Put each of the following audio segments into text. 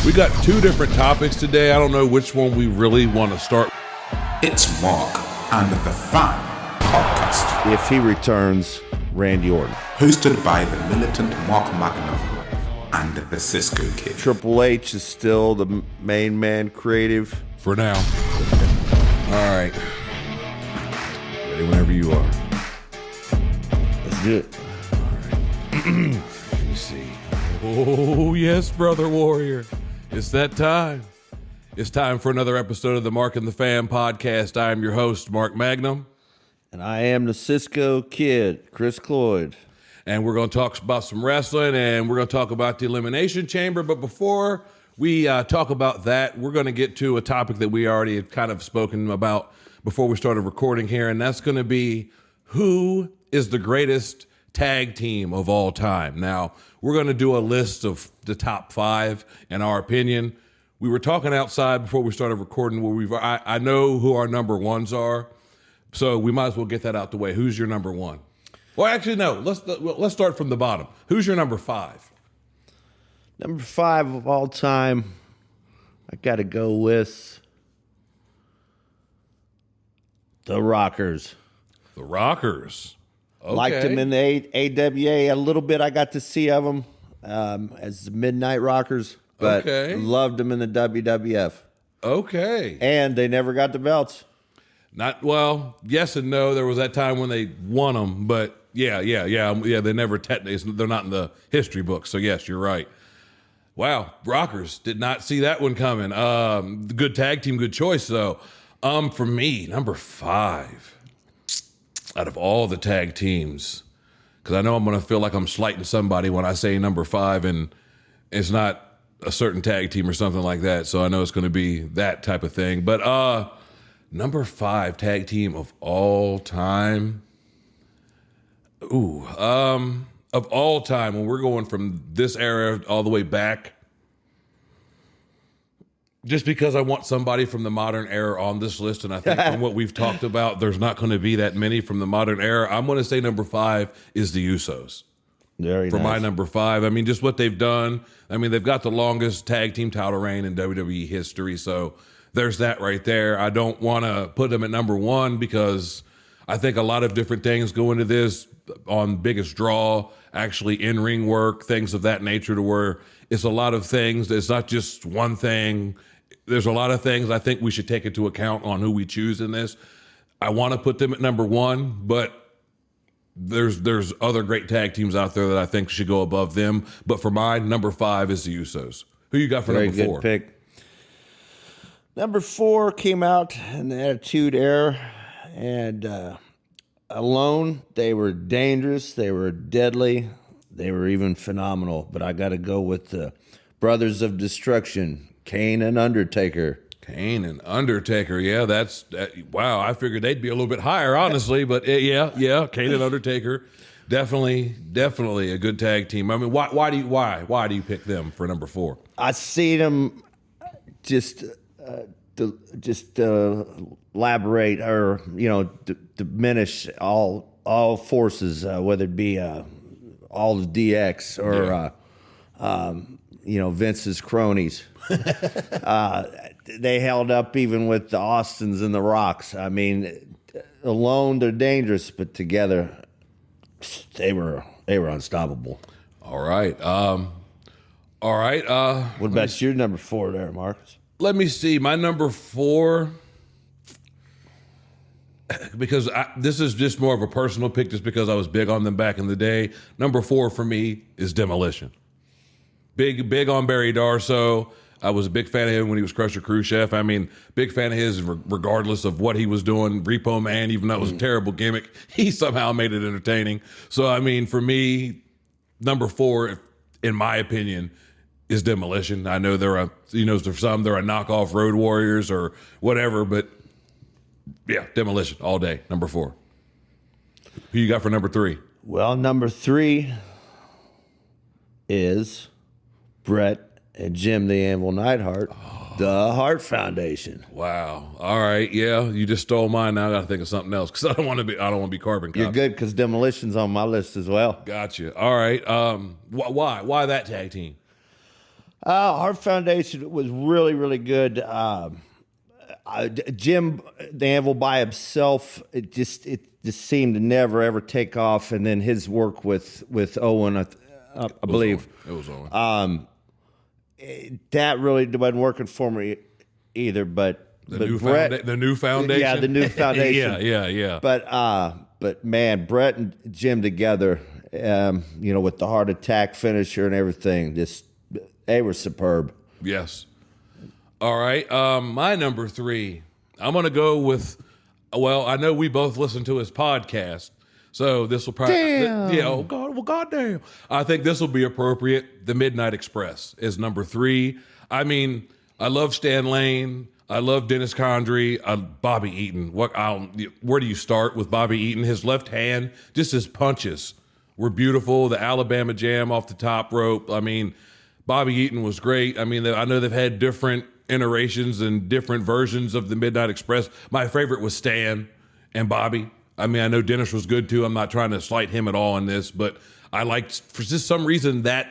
We got two different topics today. I don't know which one we really want to start. It's Mark and the Fan Podcast. If he returns, Randy Orton. Hosted by the militant Mark Magnum and the Cisco Kid. Triple H is still the main man creative. For now. All right. Ready whenever you are. Let's do it. Let me see. Oh, yes, Brother Warrior. It's that time. It's time for another episode of the Mark and the Fan Podcast. I am your host, Mark Magnum. And I am the Cisco Kid, Chris Cloyd. And we're going to talk about some wrestling, and we're going to talk about the Elimination Chamber. But before we talk about that, we're going to get to a topic that we already had kind of spoken about before we started recording here, and that's going to be who is the greatest tag team of all time. Now, we're going to do a list of the top 5 in our opinion. We were talking outside before we started recording where I know who our number ones are, so we might as well get that out the way. Who's your number 1? Well, actually, no. Let's start from the bottom. Who's your number 5? Number 5 of all time, I got to go with the Rockers. The Rockers. Okay. Liked them in the AWA a little bit. I got to see of them as the Midnight Rockers, but loved them in the WWF. Okay. And they never got the belts. Not well. Yes and no. There was that time when they won them, but yeah. They never technically. They're not in the history book. So yes, you're right. Wow, Rockers did not see that one coming. Good tag team, good choice though. For me, number 5. Out of all the tag teams, because I know I'm going to feel like I'm slighting somebody when I say number 5, and it's not a certain tag team or something like that. So I know it's going to be that type of thing. But number 5 tag team of all time. Of all time, when we're going from this era all the way back. Just because I want somebody from the modern era on this list, and I think from what we've talked about, there's not going to be that many from the modern era. I'm going to say number 5 is the Usos. Very for nice. my number 5. I mean, just what they've done. I mean, they've got the longest tag team title reign in WWE history, so there's that right there. I don't want to put them at number 1 because I think a lot of different things go into this on biggest draw, actually in-ring work, things of that nature, to where it's a lot of things. It's not just one thing. There's a lot of things I think we should take into account on who we choose in this. I want to put them at number 1, but there's other great tag teams out there that I think should go above them. But for mine, number 5 is the Usos. Who you got for Very number 4? Good pick. Number 4 came out in the Attitude Era, and alone they were dangerous, they were deadly, they were even phenomenal. But I got to go with the Brothers of Destruction. Kane and Undertaker. Kane and Undertaker, yeah, wow. I figured they'd be a little bit higher, honestly, but yeah, Kane and Undertaker, definitely a good tag team. I mean, why do you pick them for number 4? I see them just elaborate or diminish all forces, whether it be all the DX or Vince's cronies. They held up even with the Austins and the Rocks. I mean, alone they're dangerous, but together they were unstoppable. All right. What about your number 4 there, Marcus? Let me see. My number 4, because this is just more of a personal pick, just because I was big on them back in the day. Number 4 for me is Demolition. Big on Barry Darsow. I was a big fan of him when he was Crusher Khrushchev. I mean, big fan of his regardless of what he was doing. Repo Man, even though it was a terrible gimmick, he somehow made it entertaining. So, I mean, for me, number 4, in my opinion, is Demolition. I know for some they're a knockoff Road Warriors or whatever, but yeah, Demolition all day. Number 4. Who you got for number 3? Well, number 3 is Brett and Jim the Anvil Neidhart, the Hart Foundation. Wow. All right. Yeah, you just stole mine. Now I got to think of something else because I don't want to be carbon copy. You're good because Demolition's on my list as well. Gotcha. All right. Why that tag team? Our foundation was really, really good. Jim the Anvil by himself, it just seemed to never ever take off. And then his work with Owen, I believe, It was Owen. that really wasn't working for me either. But Brett, the new foundation. yeah, the new foundation, yeah. But man, Brett and Jim together, with the heart attack finisher and everything, they were superb. Yes. All right. My number 3, I'm going to go with, well, I know we both listen to his podcast, so this will probably, Damn. yeah, oh God, well, goddamn. I think this will be appropriate. The Midnight Express is number 3. I mean, I love Stan Lane. I love Dennis Condrey. Bobby Eaton. Where do you start with Bobby Eaton? His left hand, just his punches were beautiful. The Alabama Jam off the top rope. I mean, Bobby Eaton was great. I mean, I know they've had different iterations and different versions of the Midnight Express. My favorite was Stan and Bobby. I mean, I know Dennis was good too. I'm not trying to slight him at all in this, but I liked, for just some reason, that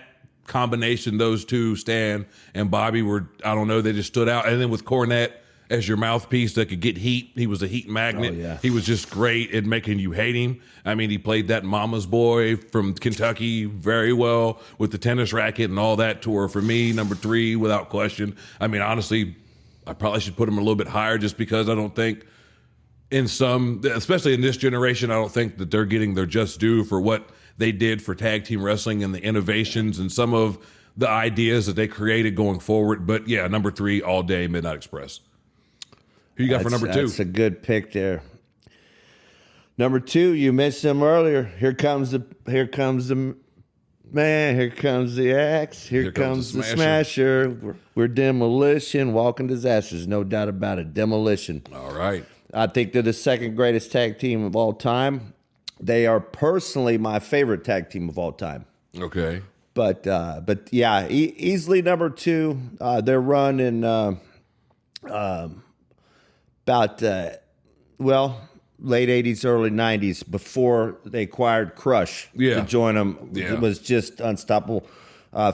combination, those two, Stan and Bobby, were, I don't know, they just stood out. And then with Cornette as your mouthpiece that could get heat, he was a heat magnet. Oh, yeah. He was just great at making you hate him. I mean, he played that mama's boy from Kentucky very well with the tennis racket and all that tour. For me, number 3, without question. I mean, honestly, I probably should put him a little bit higher just because I don't think especially in this generation, I don't think that they're getting their just due for what they did for tag team wrestling and the innovations and some of the ideas that they created going forward. But yeah, number 3 all day, Midnight Express. Who you got for number 2? That's a good pick there. Number 2, you mentioned him earlier. Here comes the man. Here comes the axe. Here comes the smasher. We're Demolition, walking disasters. No doubt about it. Demolition. All right. I think they're the second greatest tag team of all time. They are personally my favorite tag team of all time. Okay. But yeah, easily number 2. Their run in late 80s, early 90s, before they acquired Crush to join them. Yeah. It was just unstoppable.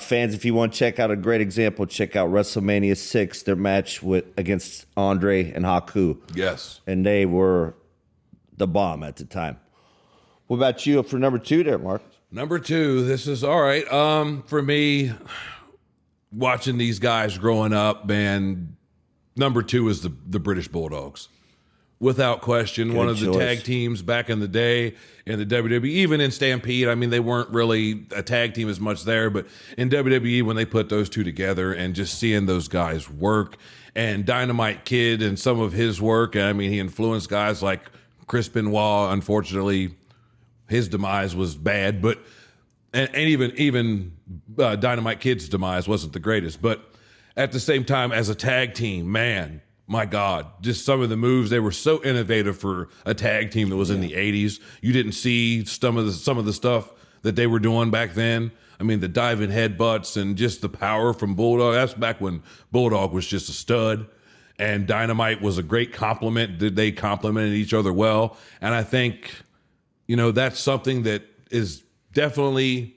Fans, if you want to check out a great example, check out WrestleMania 6, their match against Andre and Haku. Yes. And they were the bomb at the time. What about you for number 2 there, Mark? Number 2, this is all right. For me, watching these guys growing up, man, number 2 is the British Bulldogs. Without question, one of the tag teams back in the day in the WWE, even in Stampede. I mean, they weren't really a tag team as much there, but in WWE, when they put those two together and just seeing those guys work, and Dynamite Kid and some of his work, I mean, he influenced guys like Chris Benoit. Unfortunately, his demise was bad, but and even Dynamite Kid's demise wasn't the greatest. But at the same time, as a tag team, man, my God, just some of the moves, they were so innovative for a tag team that was in the 80s. You didn't see some of the stuff that they were doing back then. I mean, the diving headbutts and just the power from Bulldog. That's back when Bulldog was just a stud. And Dynamite was a great compliment. They complemented each other well. And I think, that's something that is definitely,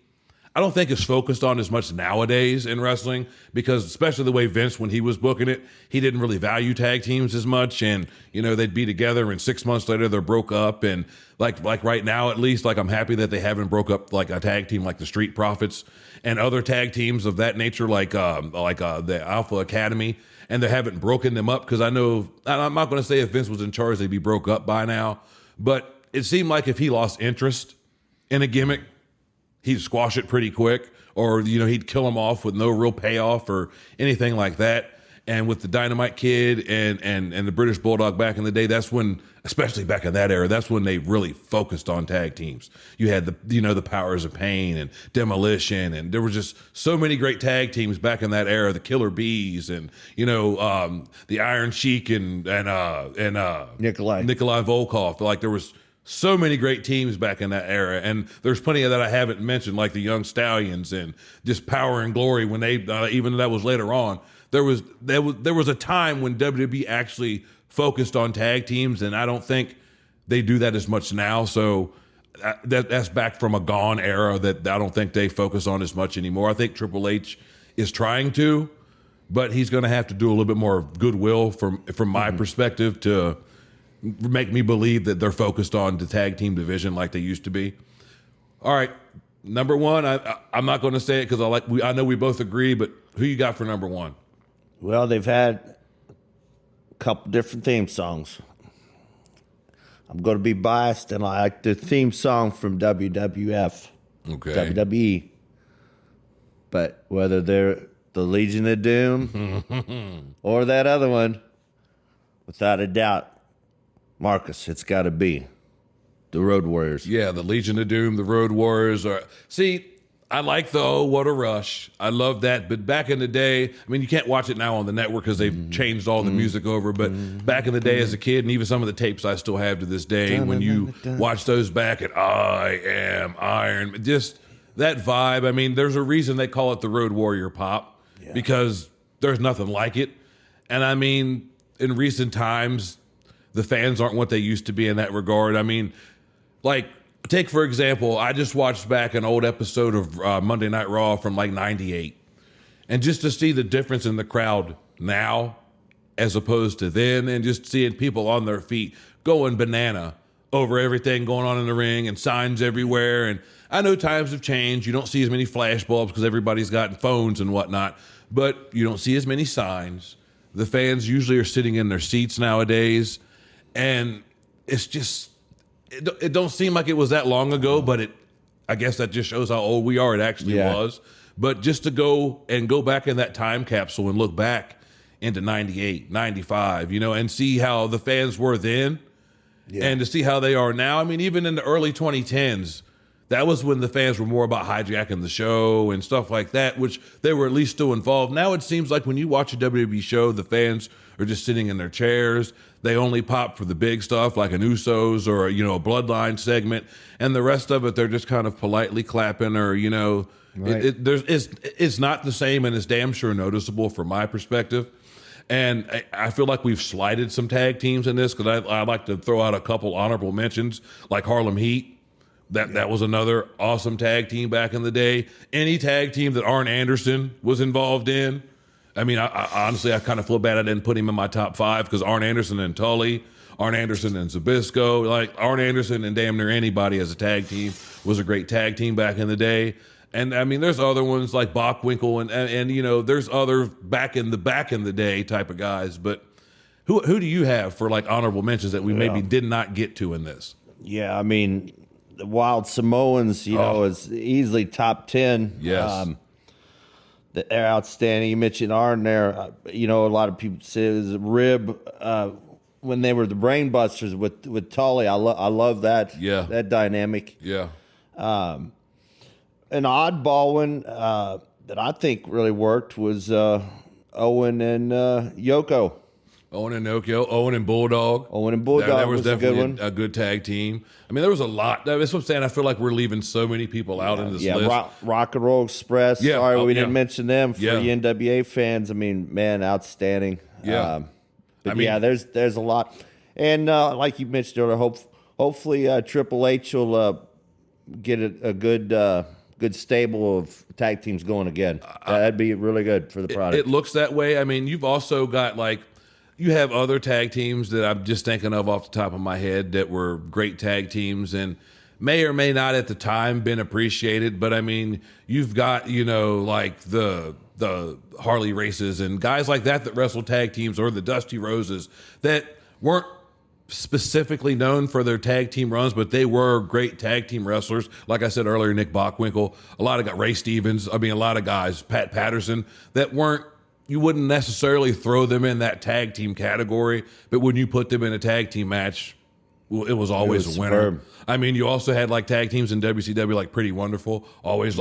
I don't think it's focused on as much nowadays in wrestling, because especially the way Vince, when he was booking it, he didn't really value tag teams as much. And, they'd be together and 6 months later they're broke up. And like right now, at least, like I'm happy that they haven't broke up like a tag team like the Street Profits and other tag teams of that nature, like the Alpha Academy. And they haven't broken them up, because I know, I'm not going to say if Vince was in charge, they'd be broke up by now. But it seemed like if he lost interest in a gimmick, he'd squash it pretty quick, or, he'd kill him off with no real payoff or anything like that. And with the Dynamite Kid and the British Bulldog back in the day, that's when, especially back in that era, that's when they really focused on tag teams. You had the Powers of Pain and Demolition, and there were just so many great tag teams back in that era. The Killer Bees and the Iron Sheik and Nikolai Volkov. Like, there was so many great teams back in that era, and there's plenty of that I haven't mentioned, like the Young Stallions and just Power and Glory. When they even that was later on, there was a time when WWE actually focused on tag teams, and I don't think they do that as much now. So that's back from a gone era that I don't think they focus on as much anymore. I think Triple H is trying to, but he's going to have to do a little bit more goodwill from my perspective to make me believe that they're focused on the tag team division like they used to be. All right, number one, I'm not going to say it because I know we both agree, but who you got for number one? Well, they've had a couple different theme songs. I'm going to be biased, and I like the theme song from WWF, WWE. But whether they're the Legion of Doom or that other one, without a doubt, Marcus, it's got to be the Road Warriors. Yeah, the Legion of Doom, the Road Warriors. See, I like the Oh, What a Rush. I love that. But back in the day, I mean, you can't watch it now on the network because they've changed all the music over. But back in the day as a kid, and even some of the tapes I still have to this day, when you watch those back at I Am Iron, just that vibe. I mean, there's a reason they call it the Road Warrior Pop because there's nothing like it. And I mean, in recent times, the fans aren't what they used to be in that regard. I mean, like, take, for example, I just watched back an old episode of Monday Night Raw from like 98. And just to see the difference in the crowd now as opposed to then, and just seeing people on their feet going banana over everything going on in the ring and signs everywhere. And I know times have changed. You don't see as many flash bulbs because everybody's got phones and whatnot, but you don't see as many signs. The fans usually are sitting in their seats nowadays. And it's just, it don't seem like it was that long ago, but I guess that just shows how old we are. It actually was. But just to go back in that time capsule and look back into 98, 95, and see how the fans were then and to see how they are now. I mean, even in the early 2010s, that was when the fans were more about hijacking the show and stuff like that, which they were at least still involved. Now it seems like when you watch a WWE show, the fans are just sitting in their chairs. They only pop for the big stuff like an Usos or, a Bloodline segment. And the rest of it, they're just kind of politely clapping or, it's not the same, and it's damn sure noticeable from my perspective. And I feel like we've slighted some tag teams in this because I like to throw out a couple honorable mentions like Harlem Heat. That was another awesome tag team back in the day. Any tag team that Arn Anderson was involved in. I mean, I honestly, I kind of feel bad I didn't put him in my top five because Arn Anderson and Tully, Arn Anderson and Zbyszko, like Arn Anderson and damn near anybody as a tag team was a great tag team back in the day. And I mean, there's other ones like Bockwinkel and there's other back in the day type of guys. But who do you have for like honorable mentions that we maybe did not get to in this? Yeah, I mean, the Wild Samoans, is easily top 10. Yes. They're outstanding. You mentioned Arn there. A lot of people say it was a rib when they were the Brain Busters with Tully. I love that. Yeah. That dynamic. Yeah. An oddball one that I think really worked was Owen and Yoko. Owen and Nokia, Owen and Bulldog. That was definitely a good one. A good tag team. I mean, there was a lot. That's what I'm saying. I feel like we're leaving so many people out in this list. Rock and Roll Express. Yeah. Sorry, we didn't mention them for Yeah. the NWA fans. I mean, man, outstanding. Yeah. There's a lot. And like you mentioned earlier, hopefully Triple H will get a good stable of tag teams going again. That'd be really good for the product. It looks that way. I mean, you've also got you have other tag teams that I'm just thinking of off the top of my head that were great tag teams and may or may not at the time been appreciated. But I mean, you've got, like the Harley Races and guys like that wrestle tag teams, or the Dusty Roses that weren't specifically known for their tag team runs, but they were great tag team wrestlers. Like I said earlier, Nick Bockwinkel, Ray Stevens, a lot of guys, Pat Patterson, that you wouldn't necessarily throw them in that tag team category, but when you put them in a tag team match, it was always a winner. Superb. I mean, you also had tag teams in WCW like Pretty Wonderful. Always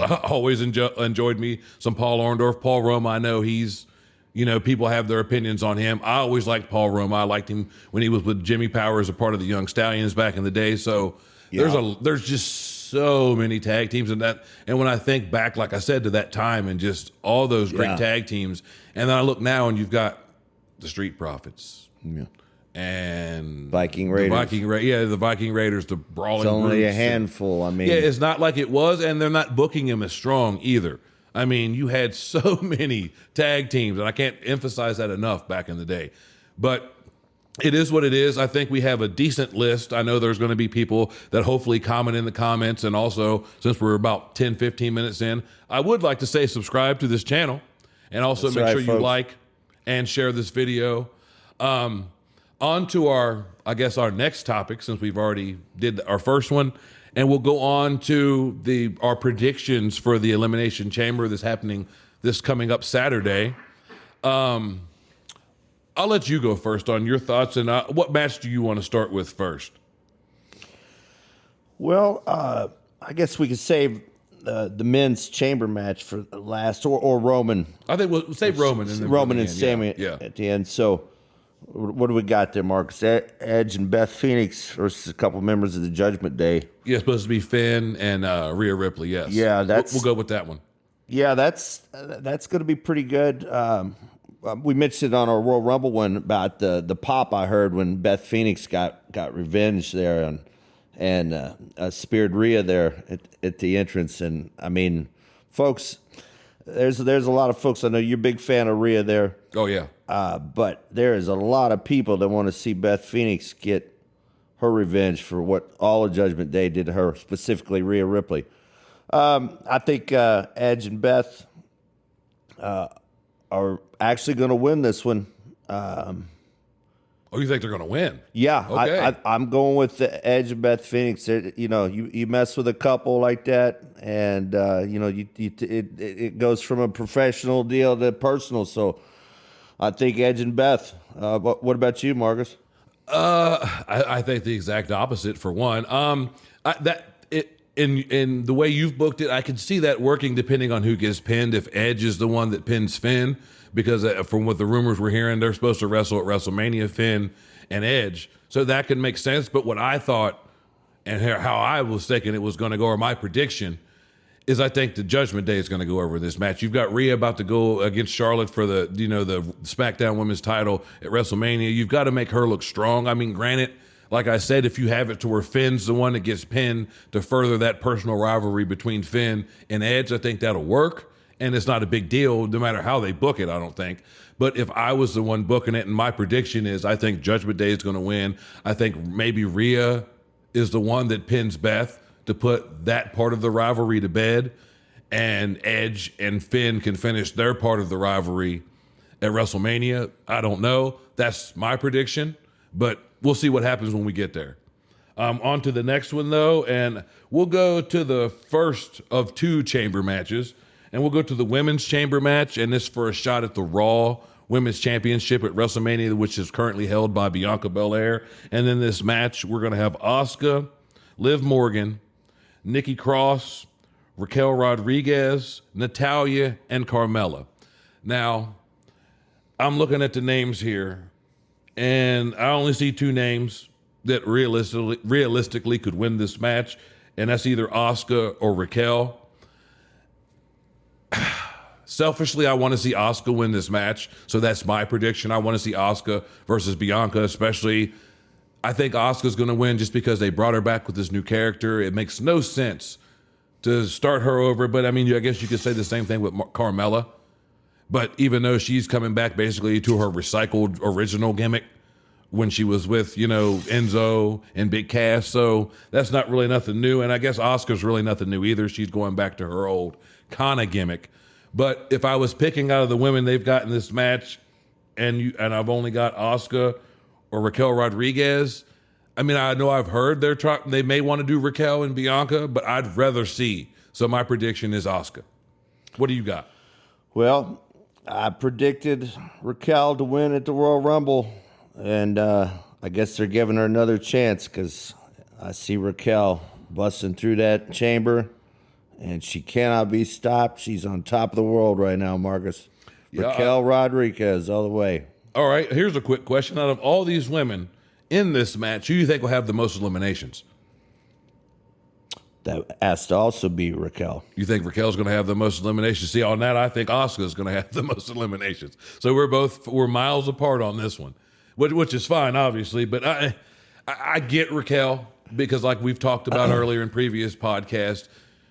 enjoyed me some Paul Orndorff. Paul Roma, I know he's, people have their opinions on him. I always liked Paul Roma. I liked him when he was with Jimmy Power as a part of the Young Stallions back in the day. So there's just so many tag teams in that. And when I think back, like I said, to that time and just all those great tag teams, and then I look now and you've got the Street Profits. Yeah. And Viking Raiders. The Viking Raiders, the Brawling It's only Brutes. a handful. I mean, it's not like it was, and they're not booking him as strong either. I mean, you had so many tag teams, and I can't emphasize that enough back in the day. But it is what it is. I think we have a decent list. I know there's going to be people that hopefully comment in the comments. And also, since we're about 10, 15 minutes in, I would like to say subscribe to this channel. And also make sure you like and share this video. On to our next topic, since we've already did our first one. And we'll go on to our predictions for the Elimination Chamber this coming up Saturday. I'll let you go first on your thoughts. And what match do you want to start with first? Well, I guess we could save the men's chamber match for last, or Roman. I think we'll save Roman. Roman and Sammy at the end. So what do we got there, Marcus? Edge and Beth Phoenix versus a couple members of the Judgment Day. Yeah, it's supposed to be Finn and Rhea Ripley, yes. Yeah, we'll go with that one. Yeah, that's going to be pretty good. We mentioned on our Royal Rumble one about the pop I heard when Beth Phoenix got revenge there and speared Rhea there at the entrance. And I mean, folks, there's a lot of folks. I know you're a big fan of Rhea there. Oh yeah. But there is a lot of people that want to see Beth Phoenix get her revenge for what all of Judgment Day did to her, specifically Rhea Ripley. I think Edge and Beth are actually going to win this one. You think they're going to win? Yeah, okay. I'm going with the Edge and Beth Phoenix. You mess with a couple like that, and it goes from a professional deal to personal. So I think Edge and Beth. What about you, Marcus? I think the exact opposite. For one, in the way you've booked it, I can see that working depending on who gets pinned. If Edge is the one that pins Finn, because from what the rumors we're hearing, they're supposed to wrestle at WrestleMania, Finn and Edge. So that could make sense. But what I thought and how I was thinking it was going to go, or my prediction, is I think the Judgment Day is going to go over this match. You've got Rhea about to go against Charlotte for the SmackDown Women's title at WrestleMania. You've got to make her look strong. I mean, granted, like I said, if you have it to where Finn's the one that gets pinned to further that personal rivalry between Finn and Edge, I think that'll work. And it's not a big deal no matter how they book it, I don't think. But if I was the one booking it, and my prediction is I think Judgment Day is going to win. I think maybe Rhea is the one that pins Beth to put that part of the rivalry to bed. And Edge and Finn can finish their part of the rivalry at WrestleMania. I don't know. That's my prediction. But we'll see what happens when we get there. On to the next one, though, and we'll go to the first of two chamber matches, and we'll go to the women's chamber match, and this for a shot at the Raw Women's Championship at WrestleMania, which is currently held by Bianca Belair. And in this match, we're going to have Asuka, Liv Morgan, Nikki Cross, Raquel Rodriguez, Natalya, and Carmella. Now, I'm looking at the names here, and I only see two names that realistically could win this match, and that's either Asuka or Raquel. Selfishly, I want to see Asuka win this match, so that's my prediction. I want to see Asuka versus Bianca, especially. I think Asuka's going to win just because they brought her back with this new character. It makes no sense to start her over, but I mean, I guess you could say the same thing with Carmella. But even though she's coming back basically to her recycled original gimmick when she was with, Enzo and Big Cass, so that's not really nothing new. And I guess Asuka's really nothing new either. She's going back to her old kind of gimmick. But if I was picking out of the women they've got in this match, and I've only got Asuka or Raquel Rodriguez, I mean, I know I've heard they may want to do Raquel and Bianca, but I'd rather see. So my prediction is Asuka. What do you got? Well, I predicted Raquel to win at the Royal Rumble, and I guess they're giving her another chance because I see Raquel busting through that chamber, and she cannot be stopped. She's on top of the world right now, Marcus. Yeah, Raquel Rodriguez all the way. All right, here's a quick question. Out of all these women in this match, who do you think will have the most eliminations? That has to also be Raquel. You think Raquel's going to have the most eliminations? See, on that, I think Asuka's going to have the most eliminations. So we're miles apart on this one, which is fine, obviously. But I get Raquel because, like we've talked about earlier in previous podcasts,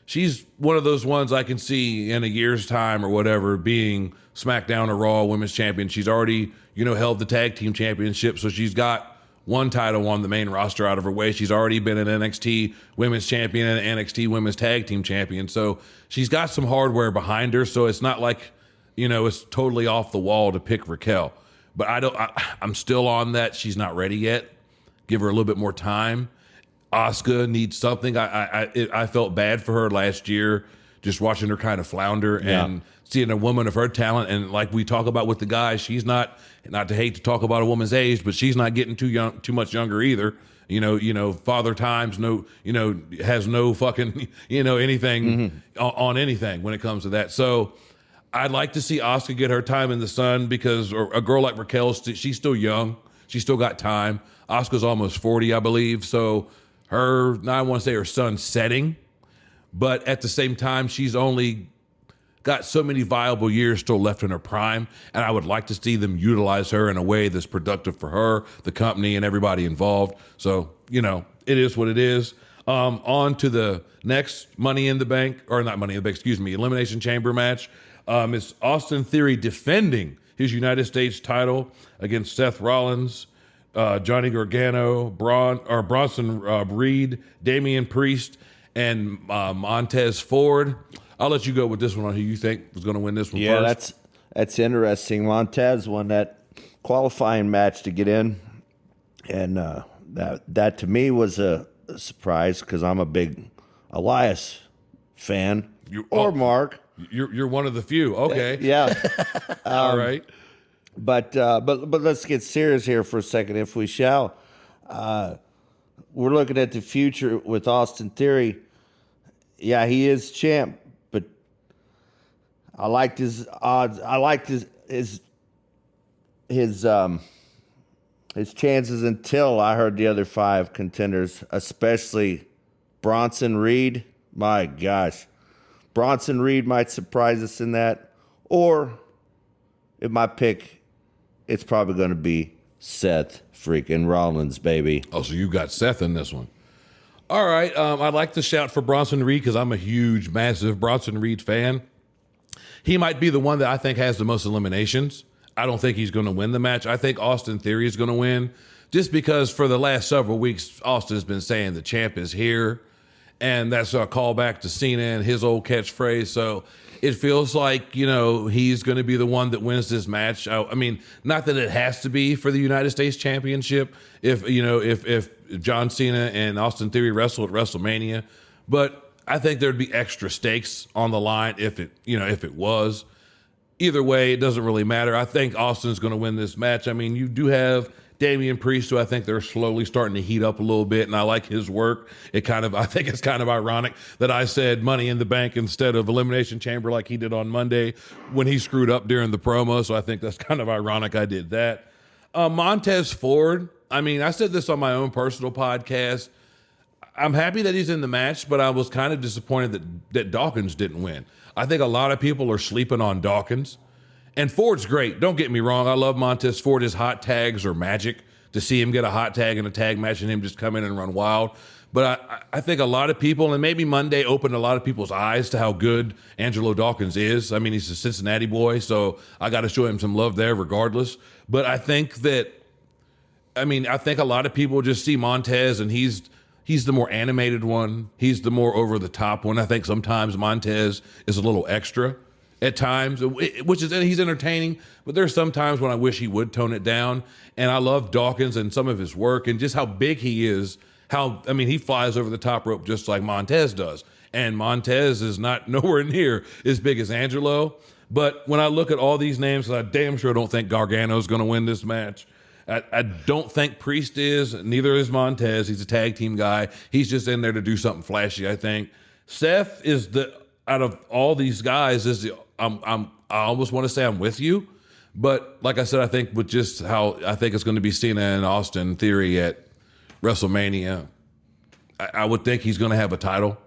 she's one of those ones I can see in a year's time or whatever being SmackDown or Raw Women's Champion. She's already, held the tag team championship, so she's got one title on the main roster out of her way. She's already been an NXT Women's Champion and NXT Women's Tag Team Champion. So she's got some hardware behind her. So it's not like, it's totally off the wall to pick Raquel. But I'm still on that. She's not ready yet. Give her a little bit more time. Asuka needs something. I felt bad for her last year, just watching her kind of flounder and seeing a woman of her talent. And like we talk about with the guys, she's not to hate to talk about a woman's age, but she's not getting too much younger either. Father Times, has no fucking, anything on anything when it comes to that. So I'd like to see Asuka get her time in the sun because a girl like Raquel, she's still young. She's still got time. Asuka's almost 40, I believe. So now I want to say her sun's setting, but at the same time, she's only got so many viable years still left in her prime, and I would like to see them utilize her in a way that's productive for her, the company, and everybody involved. So, it is what it is. On to the next Elimination Chamber match. It's Austin Theory defending his United States title against Seth Rollins, Johnny Gargano, Bronson Reed, Damian Priest, and Montez Ford. I'll let you go with this one on who you think was going to win this one first. Yeah, that's interesting. Montez won that qualifying match to get in, and that to me was a surprise because I'm a big Elias fan. Mark. You're one of the few. Okay. Yeah. All right. But let's get serious here for a second, if we shall. We're looking at the future with Austin Theory. Yeah, he is champ, but I liked his odds. I liked his chances until I heard the other 5 contenders, especially Bronson Reed. My gosh, Bronson Reed might surprise us in that, or if my pick, it's probably going to be Seth freaking Rollins, baby. Oh, so you got Seth in this one. All right. I'd like to shout for Bronson Reed because I'm a huge, massive Bronson Reed fan. He might be the one that I think has the most eliminations. I don't think he's going to win the match. I think Austin Theory is going to win just because for the last several weeks, Austin has been saying the champ is here. And that's a callback to Cena and his old catchphrase. So it feels like, he's going to be the one that wins this match. I mean, not that it has to be for the United States Championship if John Cena and Austin Theory wrestle at WrestleMania, but I think there'd be extra stakes on the line if it was. Either way, it doesn't really matter. I think Austin's going to win this match. I mean, you do have Damian Priest, who I think they're slowly starting to heat up a little bit, and I like his work. I think it's kind of ironic that I said Money in the Bank instead of Elimination Chamber like he did on Monday when he screwed up during the promo, so I think that's kind of ironic I did that. Montez Ford, I mean, I said this on my own personal podcast. I'm happy that he's in the match, but I was kind of disappointed that Dawkins didn't win. I think a lot of people are sleeping on Dawkins. And Ford's great. Don't get me wrong. I love Montez Ford. His hot tags are magic. To see him get a hot tag in a tag match and him just come in and run wild. But I think a lot of people, and maybe Monday opened a lot of people's eyes to how good Angelo Dawkins is. I mean, he's a Cincinnati boy, so I got to show him some love there regardless. But I think a lot of people just see Montez and he's the more animated one. He's the more over-the-top one. I think sometimes Montez is a little extra at times, he's entertaining, but there's some times when I wish he would tone it down. And I love Dawkins and some of his work and just how big he is. He flies over the top rope just like Montez does. And Montez is not nowhere near as big as Angelo. But when I look at all these names, I damn sure don't think Gargano's going to win this match. I don't think Priest is. Neither is Montez. He's a tag team guy. He's just in there to do something flashy, I think. Seth is out of all these guys, I almost want to say I'm with you. But like I said, I think with just how I think it's going to be Cena and Austin Theory at WrestleMania, I would think he's going to have a title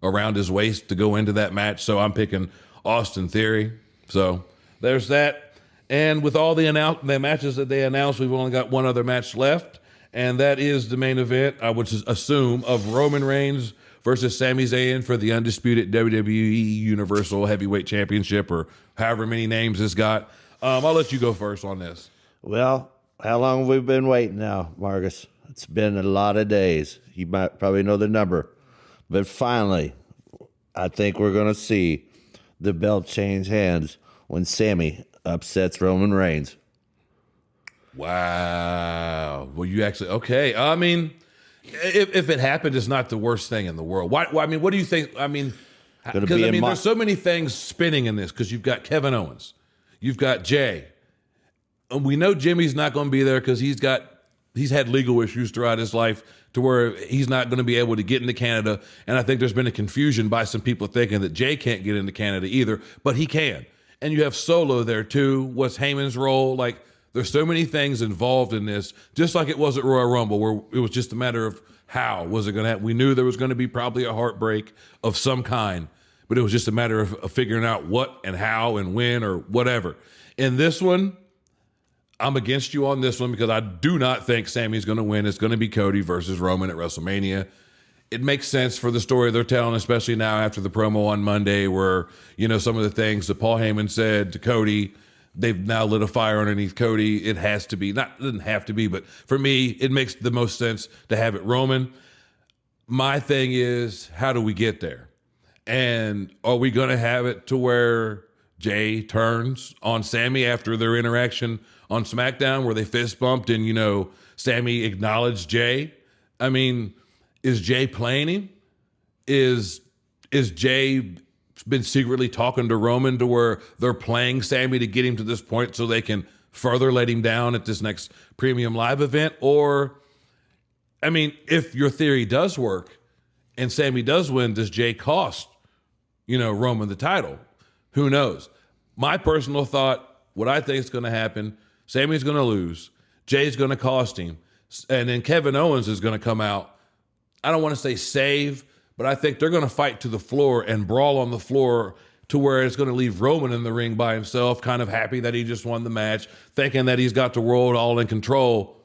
around his waist to go into that match. So I'm picking Austin Theory. So there's that. And with all the matches that they announced, we've only got one other match left. And that is the main event, I would assume, of Roman Reigns versus Sami Zayn for the undisputed WWE Universal Heavyweight Championship, or however many names it's got. I'll let you go first on this. Well, how long have we been waiting now, Marcus? It's been a lot of days. You might probably know the number. But finally, I think we're going to see the belt change hands when Sami upsets Roman Reigns. Wow. Well, you actually, okay. I mean, if it happened, it's not the worst thing in the world. Why? I mean, what do you think? I mean, because there's so many things spinning in this, because you've got Kevin Owens, you've got Jay, and we know Jimmy's not going to be there because he's had legal issues throughout his life to where he's not going to be able to get into Canada. And I think there's been a confusion by some people thinking that Jay can't get into Canada either, but he can. And you have Solo there too. What's Heyman's role? Like, there's so many things involved in this, just like it was at Royal Rumble, where it was just a matter of how was it going to happen. We knew there was going to be probably a heartbreak of some kind, but it was just a matter of figuring out what and how and when or whatever. In this one, I'm against you on this one because I do not think Sami's going to win. It's going to be Cody versus Roman at WrestleMania. It makes sense for the story they're telling, especially now after the promo on Monday where, you know, some of the things that Paul Heyman said to Cody, they've now lit a fire underneath Cody. It has to be, it doesn't have to be, but for me, it makes the most sense to have it Roman. My thing is, how do we get there? And are we going to have it to where Jay turns on Sami after their interaction on SmackDown where they fist bumped and, you know, Sami acknowledged Jay? I mean, is Jay playing him? Is Jay been secretly talking to Roman to where they're playing Sami to get him to this point so they can further let him down at this next Premium Live event? Or, I mean, if your theory does work and Sami does win, does Jay cost, you know, Roman the title? Who knows? My personal thought, what I think is going to happen, Sami's going to lose, Jay's going to cost him, and then Kevin Owens is going to come out. I don't want to say save, but I think they're going to fight to the floor and brawl on the floor to where it's going to leave Roman in the ring by himself, kind of happy that he just won the match, thinking that he's got the world all in control.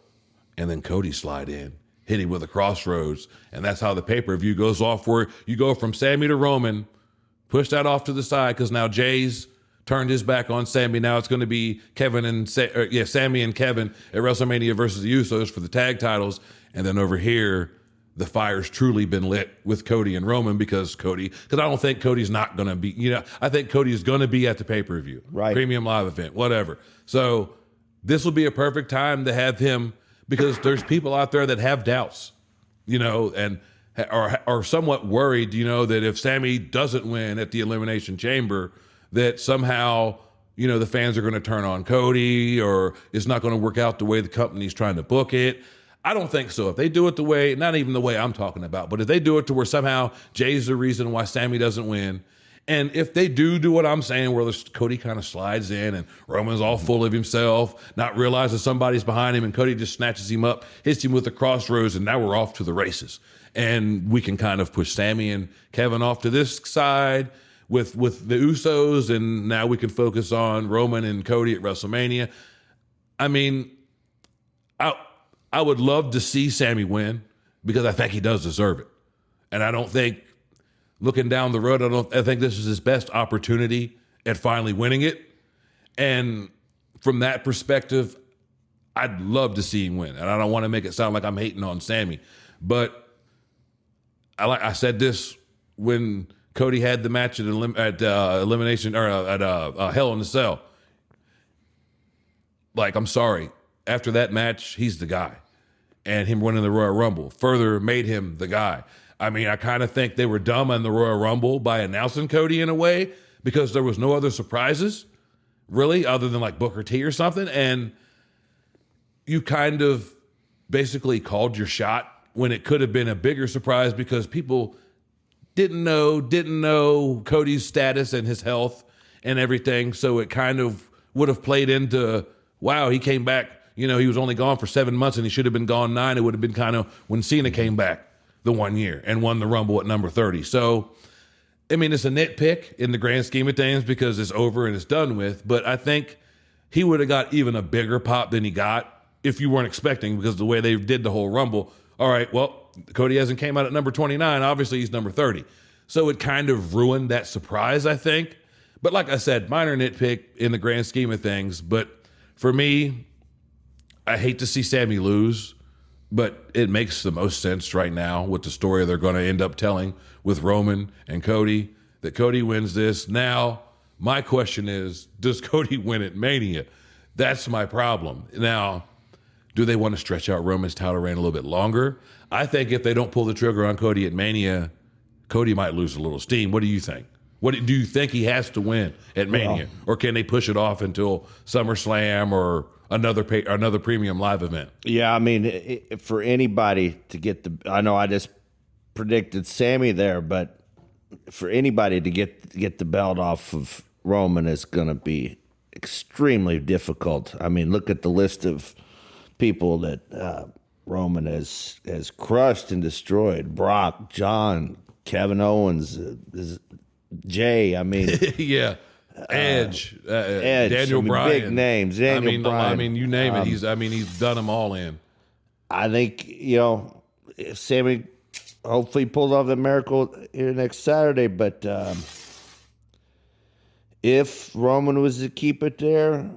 And then Cody slide in, hit him with a crossroads. And that's how the pay-per-view goes off, where you go from Sami to Roman, push that off to the side because now Jay's turned his back on Sami. Now it's going to be Sami and Kevin at WrestleMania versus the Usos for the tag titles. And then over here, the fire's truly been lit with Cody and Roman because I don't think Cody's not going to be, you know, I think Cody's going to be at the pay-per-view, right? Premium Live event, whatever. So this will be a perfect time to have him, because there's people out there that have doubts, you know, and are somewhat worried, you know, that if Sami doesn't win at the Elimination Chamber, that somehow, you know, the fans are going to turn on Cody or it's not going to work out the way the company's trying to book it. I don't think so. If they do it the way, not even the way I'm talking about, but if they do it to where somehow Jay's the reason why Sami doesn't win, and if they do what I'm saying, where Cody kind of slides in and Roman's all full of himself, not realizing somebody's behind him, and Cody just snatches him up, hits him with the crossroads, and now we're off to the races. And we can kind of push Sami and Kevin off to this side with the Usos, and now we can focus on Roman and Cody at WrestleMania. I mean, I would love to see Sami win because I think he does deserve it. And I don't think, looking down the road, I think this is his best opportunity at finally winning it. And from that perspective, I'd love to see him win. And I don't want to make it sound like I'm hating on Sami, but I said this when Cody had the match at Elimination, or at Hell in a Cell. Like, I'm sorry. After that match, he's the guy. And him winning the Royal Rumble further made him the guy. I mean, I kind of think they were dumb on the Royal Rumble by announcing Cody in a way, because there was no other surprises, really, other than like Booker T or something. And you kind of basically called your shot when it could have been a bigger surprise, because people didn't know Cody's status and his health and everything. So it kind of would have played into, wow, he came back. You know, he was only gone for 7 months and he should have been gone 9. It would have been kind of when Cena came back the 1 year and won the Rumble at number 30. So, I mean, it's a nitpick in the grand scheme of things because it's over and it's done with. But I think he would have got even a bigger pop than he got if you weren't expecting, because the way they did the whole Rumble. All right, well, Cody hasn't came out at number 29. Obviously, he's number 30. So it kind of ruined that surprise, I think. But like I said, minor nitpick in the grand scheme of things. But for me, I hate to see Sammy lose, but it makes the most sense right now with the story they're going to end up telling with Roman and Cody, that Cody wins this. Now, my question is, does Cody win at Mania? That's my problem. Now, do they want to stretch out Roman's title reign a little bit longer? I think if they don't pull the trigger on Cody at Mania, Cody might lose a little steam. What do you think? Do you think he has to win at Mania? Or can they push it off until SummerSlam or another premium live event? Yeah, I mean, for anybody to get I know I just predicted Sammy there, but for anybody to get the belt off of Roman is going to be extremely difficult. I mean, look at the list of people that Roman has crushed and destroyed: Brock, John, Kevin Owens, Jay. I mean, yeah, Edge, I Daniel mean, Bryan, big names. Daniel Bryan. I mean, you name it. He's done them all in. I think if Sammy hopefully pulls off the miracle here next Saturday, but if Roman was to keep it there,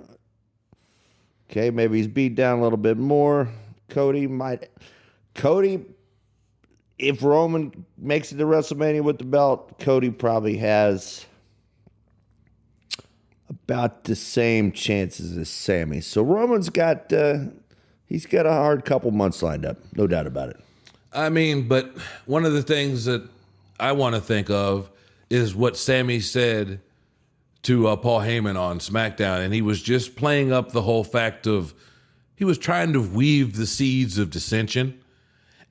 okay, maybe he's beat down a little bit more. Cody, if Roman makes it to WrestleMania with the belt, Cody probably has about the same chances as Sammy. So Roman's got he's got a hard couple months lined up, no doubt about it. I mean, but one of the things that I want to think of is what Sammy said to Paul Heyman on SmackDown, and he was just playing up the whole fact of he was trying to weave the seeds of dissension,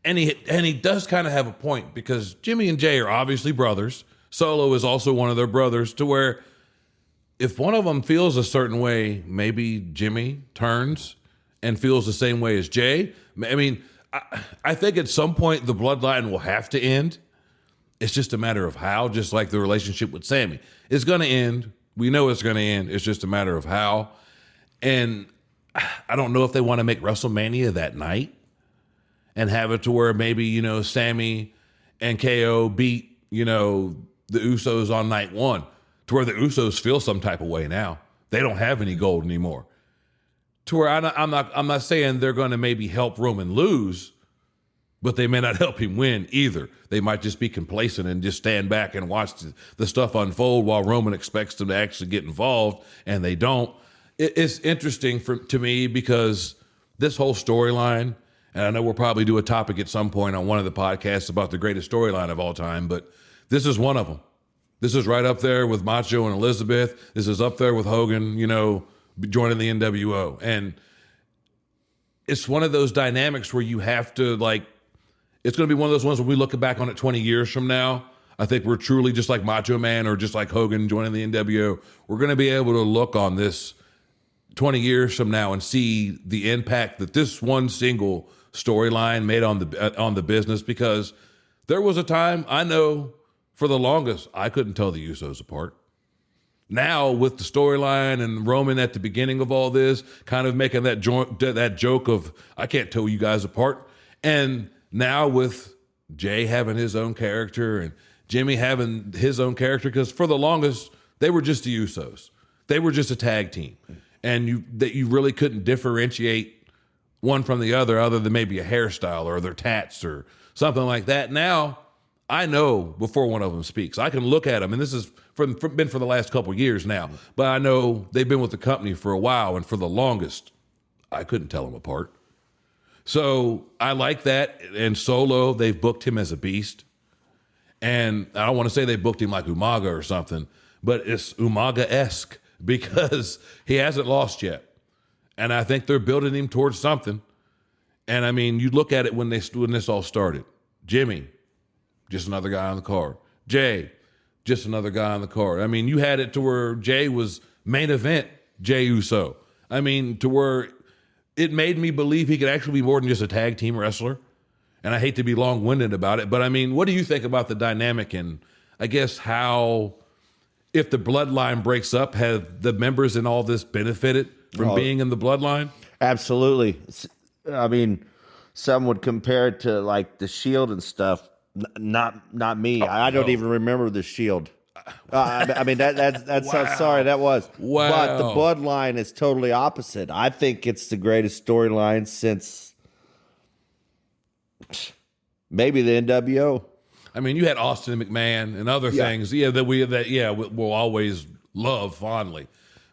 and he does kind of have a point, because Jimmy and Jay are obviously brothers. Solo is also one of their brothers, to where if one of them feels a certain way, maybe Jimmy turns and feels the same way as Jay. I mean, I think at some point the bloodline will have to end. It's just a matter of how, just like the relationship with Sammy. It's going to end. We know it's going to end. It's just a matter of how. And I don't know if they want to make WrestleMania that night and have it to where maybe, Sammy and KO beat, the Usos on night one, to where the Usos feel some type of way now. They don't have any gold anymore. To where I'm not saying they're going to maybe help Roman lose, but they may not help him win either. They might just be complacent and just stand back and watch the stuff unfold while Roman expects them to actually get involved, and they don't. It's interesting to me, because this whole storyline, and I know we'll probably do a topic at some point on one of the podcasts about the greatest storyline of all time, but this is one of them. This is right up there with Macho and Elizabeth. This is up there with Hogan, joining the NWO. And it's one of those dynamics where you have to, it's going to be one of those ones when we look back on it 20 years from now. I think we're truly just like Macho Man or just like Hogan joining the NWO. We're going to be able to look on this 20 years from now and see the impact that this one single storyline made on the business, because there was a time, I know for the longest, I couldn't tell the Usos apart. Now with the storyline and Roman at the beginning of all this, kind of making that joke of, I can't tell you guys apart. And now with Jay having his own character and Jimmy having his own character, because for the longest, they were just the Usos. They were just a tag team. And you really couldn't differentiate one from the other than maybe a hairstyle or their tats or something like that. Now, I know before one of them speaks. I can look at them, and this has been for the last couple of years now, but I know they've been with the company for a while, and for the longest, I couldn't tell them apart. So I like that. And Solo, they've booked him as a beast. And I don't want to say they booked him like Umaga or something, but it's Umaga-esque, because he hasn't lost yet. And I think they're building him towards something. And I mean, you look at it when this all started. Jimmy, just another guy on the card. Jay, just another guy on the card. I mean, you had it to where Jay was main event Jay Uso. I mean, to where it made me believe he could actually be more than just a tag team wrestler. And I hate to be long-winded about it, but I mean, what do you think about the dynamic, and I guess how, if the bloodline breaks up, have the members in all this benefited from being in the bloodline? Absolutely. I mean, some would compare it to like the Shield and stuff. Not me. I don't even remember the Shield. I mean that's Wow. how sorry that was. Wow. But the Bloodline is totally opposite. I think it's the greatest storyline since maybe the NWO. I mean, you had Austin and McMahon and other things, we'll always love fondly.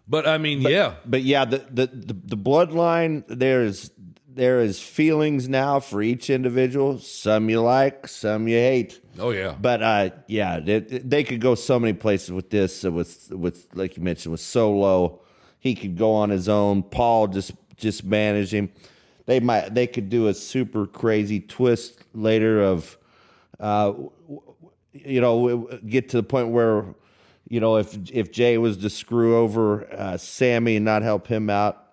But I mean, But yeah, the Bloodline, there is feelings now for each individual. Some you like, some you hate. Oh yeah. But they could go so many places with this. With like you mentioned, with Solo, he could go on his own. Paul just manage him. They could do a super crazy twist later of, get to the point where, if Jay was to screw over Sammy and not help him out,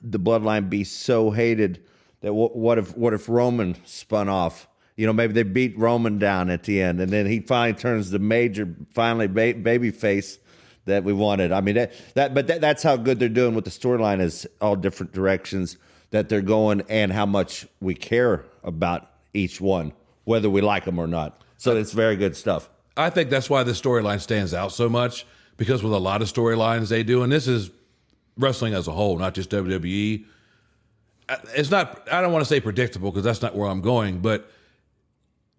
the Bloodline be so hated that what if Roman spun off? Maybe they beat Roman down at the end, and then he finally turns the major, baby face that we wanted. I mean that's how good they're doing with the storyline, is all different directions that they're going, and how much we care about each one, whether we like them or not. So it's very good stuff. I think that's why the storyline stands out so much, because with a lot of storylines they do, and this is wrestling as a whole, not just WWE, it's not, I don't want to say predictable because that's not where I'm going, but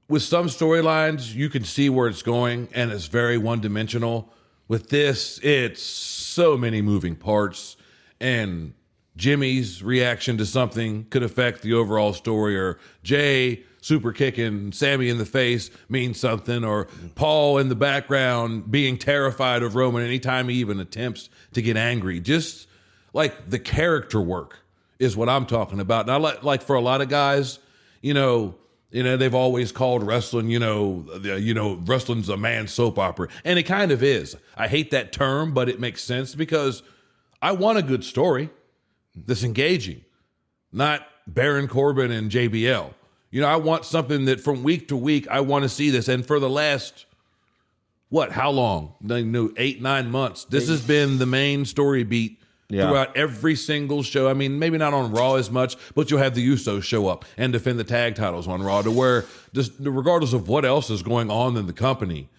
with some storylines, you can see where it's going and it's very one-dimensional. With this, it's so many moving parts, and Jimmy's reaction to something could affect the overall story, or Jay super kicking Sammy in the face means something, or Paul in the background being terrified of Roman anytime he even attempts to get angry. Just like the character work is what I'm talking about. Now, like for a lot of guys, they've always called wrestling, wrestling's a man's soap opera, and it kind of is. I hate that term, but it makes sense because I want a good story that's engaging, not Baron Corbin and JBL. I want something that from week to week, I want to see this. And for the last, how long? 8-9 months. This has been the main story beat throughout every single show. I mean, maybe not on Raw as much, but you'll have the Usos show up and defend the tag titles on Raw, to where just regardless of what else is going on in the company,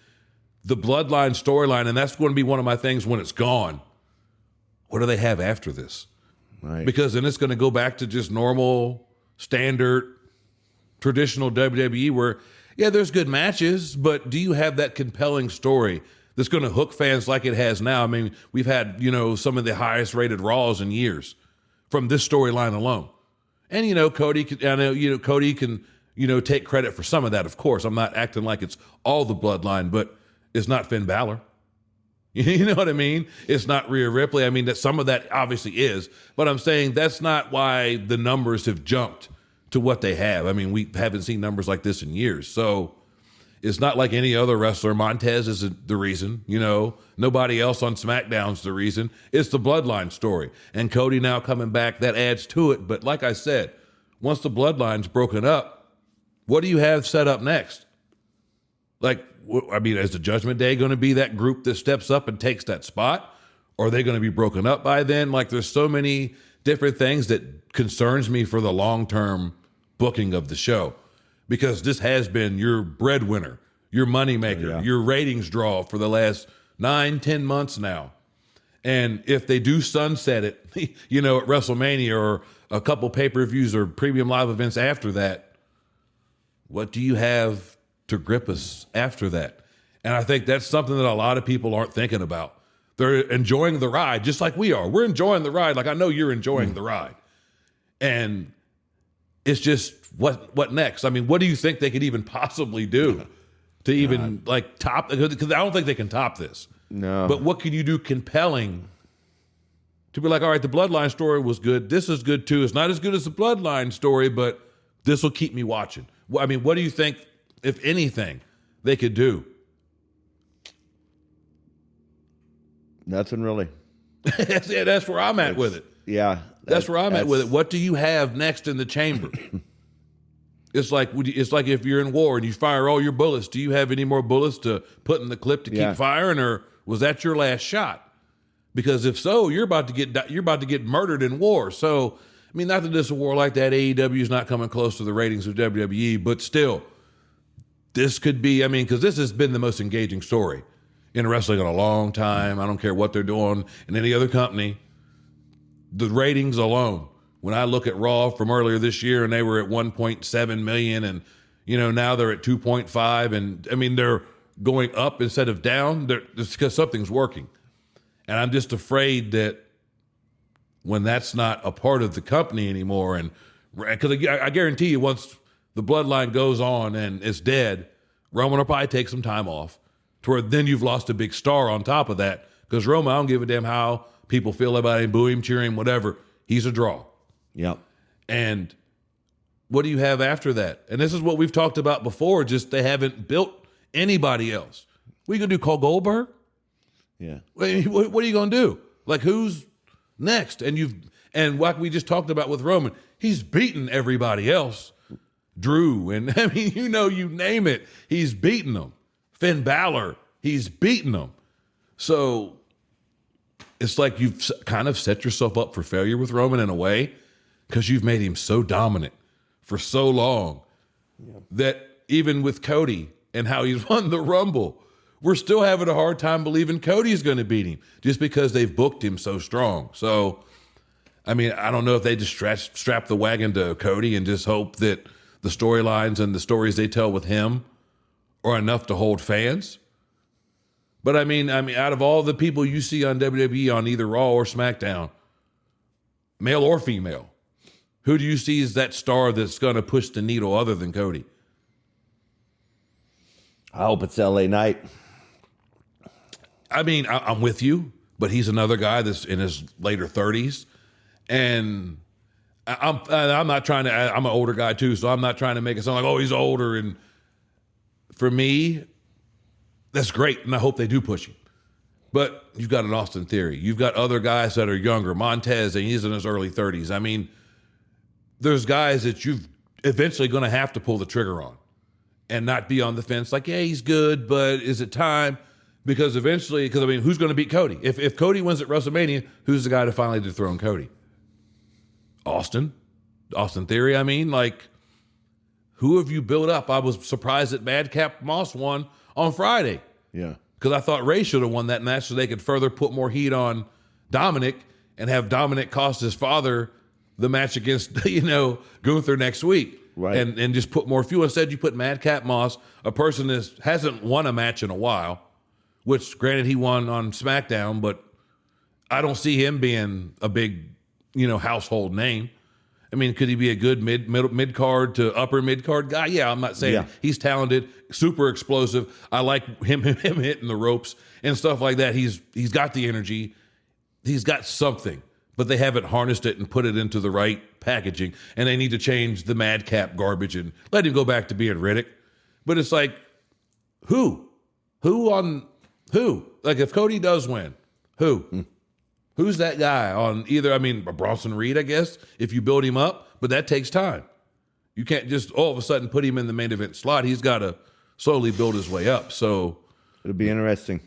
the Bloodline storyline, and that's going to be one of my things when it's gone. What do they have after this? Right. Because then it's going to go back to just normal, standard, traditional WWE where, there's good matches, but do you have that compelling story that's going to hook fans like it has now? I mean, we've had, some of the highest rated Raws in years from this storyline alone. And, Cody can, take credit for some of that, of course. I'm not acting like it's all the Bloodline, but it's not Finn Balor. You know what I mean? It's not Rhea Ripley. I mean, that some of that obviously is, but I'm saying that's not why the numbers have jumped to what they have. I mean, we haven't seen numbers like this in years. So it's not like any other wrestler. Montez isn't the reason, nobody else on SmackDown's the reason. It's the Bloodline story. And Cody now coming back, that adds to it. But like I said, once the Bloodline's broken up, what do you have set up next? Is the Judgment Day going to be that group that steps up and takes that spot? Or are they going to be broken up by then? There's so many different things that concerns me for the long-term booking of the show, because this has been your breadwinner, your moneymaker, your ratings draw for the last 9-10 months now. And if they do sunset it, at WrestleMania or a couple pay-per-views or premium live events after that, what do you have to grip us after that? And I think that's something that a lot of people aren't thinking about. They're enjoying the ride just like we are. We're enjoying the ride. I know you're enjoying the ride. And it's just what next? I mean, what do you think they could even possibly do to even top? Because I don't think they can top this. No. But what can you do compelling to be like, all right, the Bloodline story was good. This is good too. It's not as good as the Bloodline story, but this will keep me watching. I mean, what do you think, if anything, they could do? Nothing really. That's where I'm at with it. Yeah. That's where I'm at with it. What do you have next in the chamber? It's like if you're in war and you fire all your bullets, do you have any more bullets to put in the clip to keep firing, or was that your last shot? Because if so, you're about to get murdered in war. So I mean, not that this is a war like that. AEW is not coming close to the ratings of WWE, but still, this could be, I mean, because this has been the most engaging story in wrestling in a long time. I don't care what they're doing in any other company. The ratings alone, when I look at Raw from earlier this year and they were at 1.7 million and, now they're at 2.5. And I mean, they're going up instead of down. It's because something's working. And I'm just afraid that when that's not a part of the company anymore, and because I guarantee you, once the bloodline goes on and it's dead, Roman will probably take some time off to where then you've lost a big star on top of that. Because Roman, I don't give a damn how people feel about him, boo him, cheer him, whatever. He's a draw. Yep. And what do you have after that? And this is what we've talked about before, just they haven't built anybody else. What are you going to do, call Goldberg? Yeah. What are you going to do? Like, who's next? And like we just talked about with Roman, he's beaten everybody else. Drew, and I mean, you name it, he's beaten them. Finn Balor, he's beaten them. So it's like you've kind of set yourself up for failure with Roman in a way, because you've made him so dominant for so long that even with Cody and how he's won the Rumble, we're still having a hard time believing Cody's going to beat him just because they've booked him so strong. So, I mean, I don't know if they just strap the wagon to Cody and just hope that the storylines and the stories they tell with him are enough to hold fans. But I mean, out of all the people you see on WWE on either Raw or SmackDown, male or female, who do you see as that star that's going to push the needle other than Cody? I hope it's LA Knight. I mean, I'm with you, but he's another guy that's in his later 30s. And I'm not trying to, I'm an older guy too, so I'm not trying to make it sound like, oh, he's older. And for me, that's great. And I hope they do push him. But you've got an Austin Theory. You've got other guys that are younger. Montez, and he's in his early 30s. I mean, there's guys that you've eventually going to have to pull the trigger on and not be on the fence like, yeah, he's good, but is it time? Because eventually, I mean, who's going to beat Cody? If Cody wins at WrestleMania, who's the guy to finally dethrone Cody? Austin Theory. I mean, like, who have you built up? I was surprised that Madcap Moss won on Friday. Yeah. Because I thought Ray should have won that match so they could further put more heat on Dominic and have Dominic cost his father the match against, Gunther next week. Right. And just put more fuel. Instead, you put Madcap Moss, a person that hasn't won a match in a while, which, granted, he won on SmackDown, but I don't see him being a big, household name. I mean, could he be a good mid-card to upper mid-card guy? Yeah, I'm not saying he's talented, super explosive. I like him hitting the ropes and stuff like that. He's got the energy. He's got something, but they haven't harnessed it and put it into the right packaging, and they need to change the madcap garbage and let him go back to being Riddick. But it's like, who? Like, if Cody does win, who? Who's that guy on either? I mean, Bronson Reed, I guess, if you build him up, but that takes time. You can't just all of a sudden put him in the main event slot. He's got to slowly build his way up. So it'll be interesting.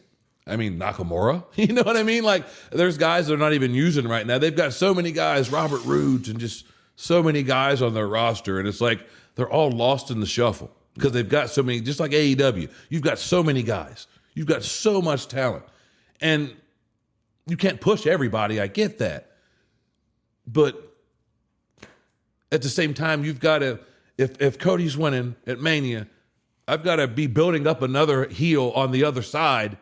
I mean, Nakamura, you know what I mean? Like, there's guys they're not even using right now. They've got so many guys, Robert Roode, and just so many guys on their roster. And it's like they're all lost in the shuffle because they've got so many, just like AEW. You've got so many guys. You've got so much talent. And you can't push everybody. I get that. But at the same time, you've got to, if Cody's winning at Mania, I've got to be building up another heel on the other side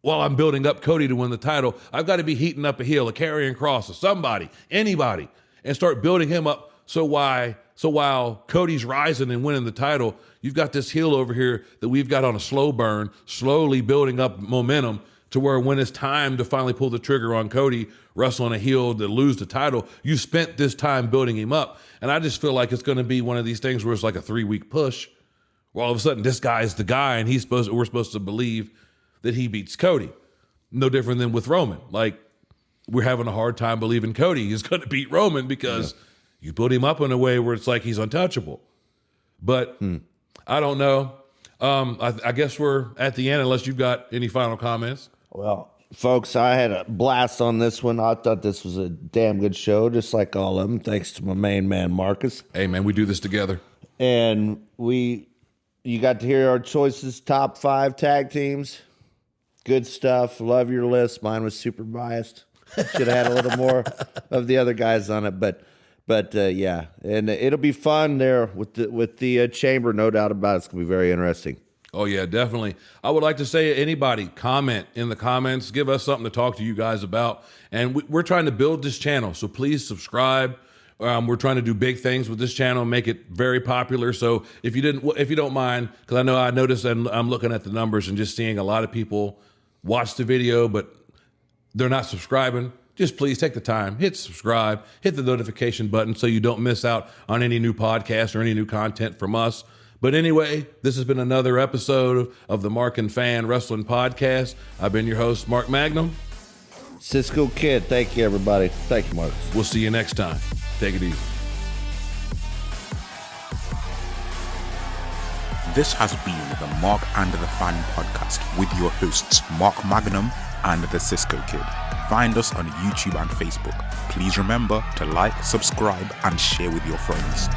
while I'm building up Cody to win the title. I've got to be heating up a heel, a Karrion Kross, or somebody, anybody, and start building him up. So while Cody's rising and winning the title, you've got this heel over here that we've got on a slow burn, slowly building up momentum to where when it's time to finally pull the trigger on Cody, wrestling a heel to lose the title, you spent this time building him up. And I just feel like it's going to be one of these things where it's like a 3-week push, where all of a sudden this guy's the guy and we're supposed to believe that he beats Cody. No different than with Roman. Like, we're having a hard time believing Cody is going to beat Roman because you put him up in a way where it's like he's untouchable. But I don't know. I guess we're at the end unless you've got any final comments. Well, Folks, I had a blast on this one. I thought this was a damn good show, just like all of them, thanks to my main man, Marcus. Hey, man, we do this together. And you got to hear our choices, top 5 tag teams. Good stuff. Love your list. Mine was super biased. Should have had a little more of the other guys on it, but yeah, and it'll be fun there with the chamber. No doubt about it. It's gonna be very interesting. Oh, yeah, definitely. I would like to say, anybody, comment in the comments. Give us something to talk to you guys about. And we're trying to build this channel, so please subscribe. We're trying to do big things with this channel, make it very popular. So if you don't mind, because I noticed and I'm looking at the numbers and just seeing a lot of people watch the video, but they're not subscribing. Just please take the time, hit subscribe, hit the notification button so you don't miss out on any new podcasts or any new content from us. But anyway, this has been another episode of the Mark and Fan Wrestling Podcast. I've been your host, Mark Magnum. Cisco Kid. Thank you, everybody. Thank you, Marcus. We'll see you next time. Take it easy. This has been the Mark and the Fan podcast with your hosts, Mark Magnum and the Cisco Kid. Find us on YouTube and Facebook. Please remember to like, subscribe, and share with your friends.